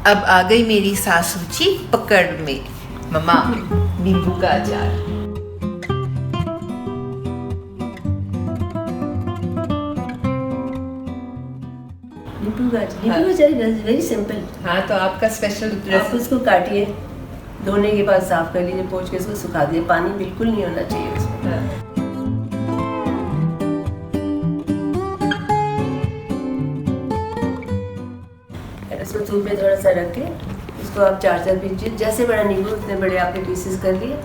अब आ गई मेरी सासू जी पकड़ में। मम्मा, नींबू का अचार। नींबू का अचार वेरी सिंपल। हाँ, तो आपका स्पेशल आप उसको काटिए, धोने के बाद साफ कर लीजिए, पोंछ के इसको सुखा दिए, पानी बिल्कुल नहीं होना चाहिए उसमें। इसको धूप में थोड़ा सा रख के इसको आप 4-4 पीस, जैसे बड़ा नींबू उतने बड़े आपने पीसेस कर लिए।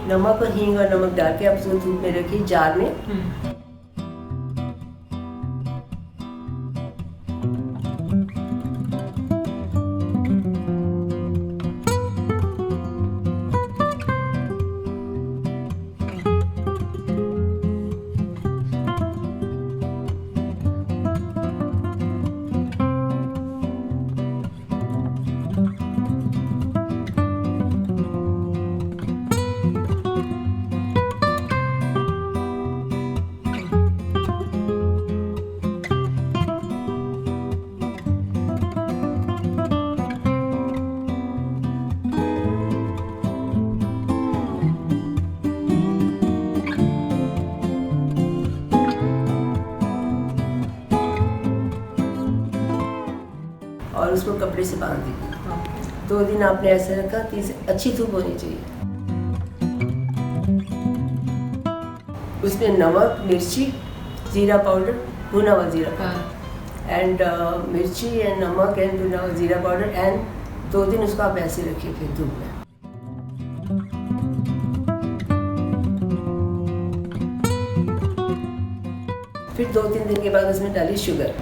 नमक और हींग और नमक डाल के आप उसको धूप में रखिए जार में। और उसको कपड़े से बांध दीजिए। 2 दिन आपने ऐसे रखा, अच्छी धूप होनी चाहिए। उसमें नमक, मिर्ची, जीरा पाउडर, भुना हुआ जीरा एंड मिर्ची एंड नमक एंड भुना हुआ जीरा पाउडर एंड 2 दिन उसको आप ऐसे रखिए फिर धूप में। फिर 2-3 दिन के बाद उसमें डालिए शुगर।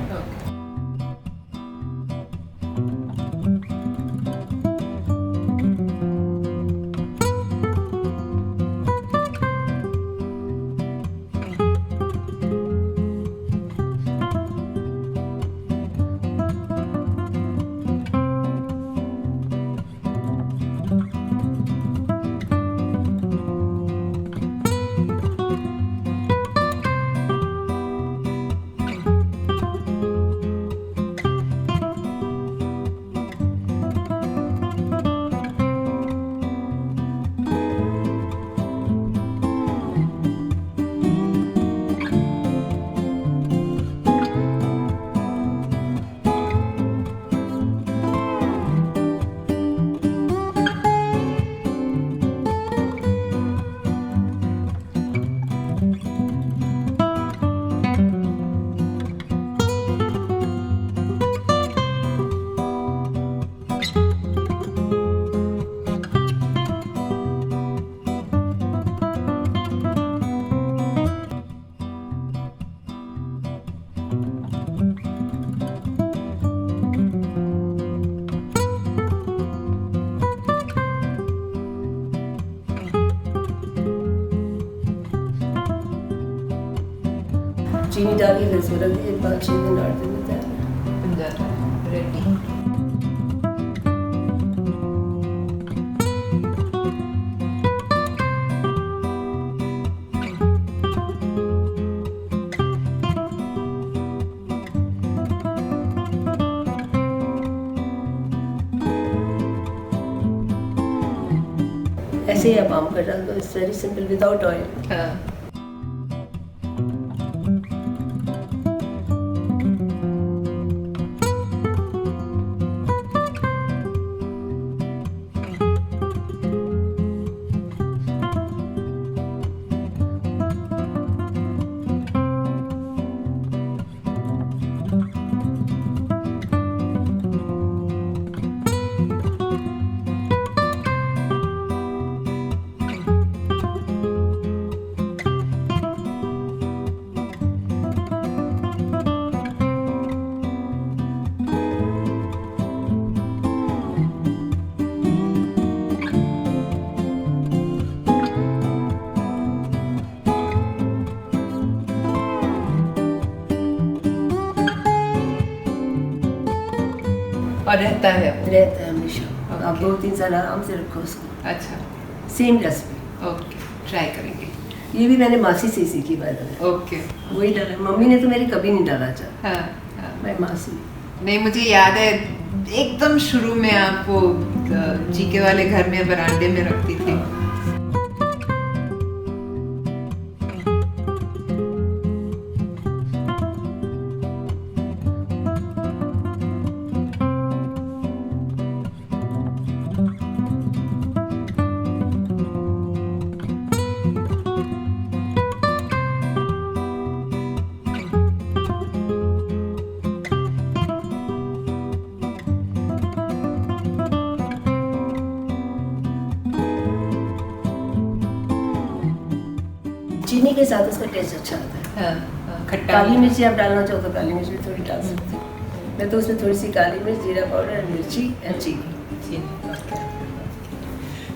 चीनी डाल के फिर रख दीजिए, 5-6 दिन 8 दिन में तैयार है, रेडी। ऐसे ही आप आम का डाल दो, it's very simple without oil. और रहता है वो? रहता है हमेशा। आप Okay. 2-3 साल आराम से रखो उसको। अच्छा, सेम रेसिपी। ओके, ट्राई करेंगे। ये भी मैंने मासी से सीखी बाय द वे। ओके। वही डाला, मम्मी ने तो मेरी कभी नहीं डाला अचार। हाँ हाँ। मैं मासी। नहीं, मुझे याद है एकदम शुरू में आप वो जीके वाले घर में बरामदे में रखती थी। चीनी के साथ उसका टेस्ट अच्छा आता है। हाँ, हाँ, खट्टा काली मीठा। मिर्ची आप डालना चाहो तो काली मिर्च भी थोड़ी डाल सकते हैं। मैं तो उसमें थोड़ी सी काली मिर्च, जीरा पाउडर एंड मिर्ची एंड चीनी।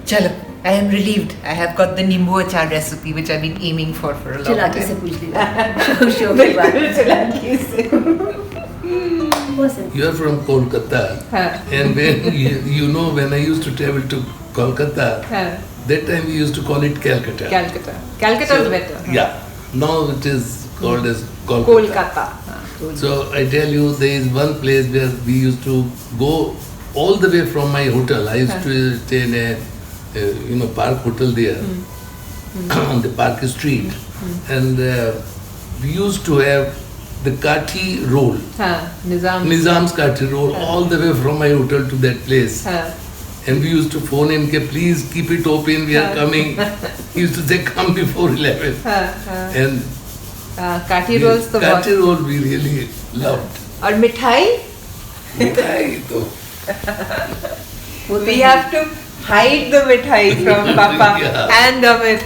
चलो, I am relieved. I have got the नींबू अचार recipe which I've been aiming for a long चिलाकी से time. पूछ लिया। शो के बाद। बिल्कुल चिलाकी से। बहुत simple। You are from Kolkata, हाँ। and when you know when I used to travel to Kolkata, हाँ, that time we used to call it Calcutta. Calcutta. Calcutta is better. हाँ। Yeah. Now it is called as Kolkata. Kolkata. हाँ, So I tell you, there is one place where we used to go all the way from my hotel. I used to stay in a Park Hotel there on the Park Street, and we used to have the kathi roll. हाँ, निजाम। Nizam's kathi roll all the way from my hotel to that place. हाँ, And we used to phone him, please keep it open, we are coming. He used to say, come before 11. हाँ, हाँ। And काठी roles तो बहुत। kathi roll we really loved. और मिठाई? मिठाई तो We have to hide the मिठाई from Papa Yeah. and Amit.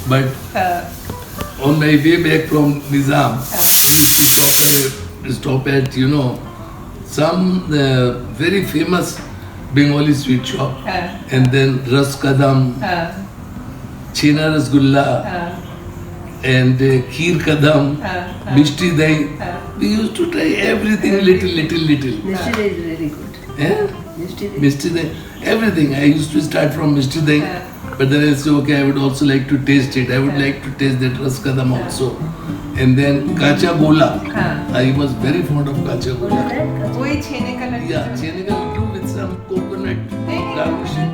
But हाँ, on my way back from Nizam, I used to stop at some very famous Bengali sweet shop, and then Ras Kadam, हाँ, Chena Rasgulla, हाँ, and Kheer Kadam, Mishti Dahi. हाँ। We used to try everything little. Mystery is very good. Eh? Mystery. Mishti Dahi, everything. I used to start from Mishti Dahi, but then I said, okay, I would also like to taste it. I would like to taste that Ras Kadam also. And then Kacha Gola. I was very fond of Kacha Gola. वही छेने का Laddu. Yeah, chene ka laddu with some coconut Hey. garnishing.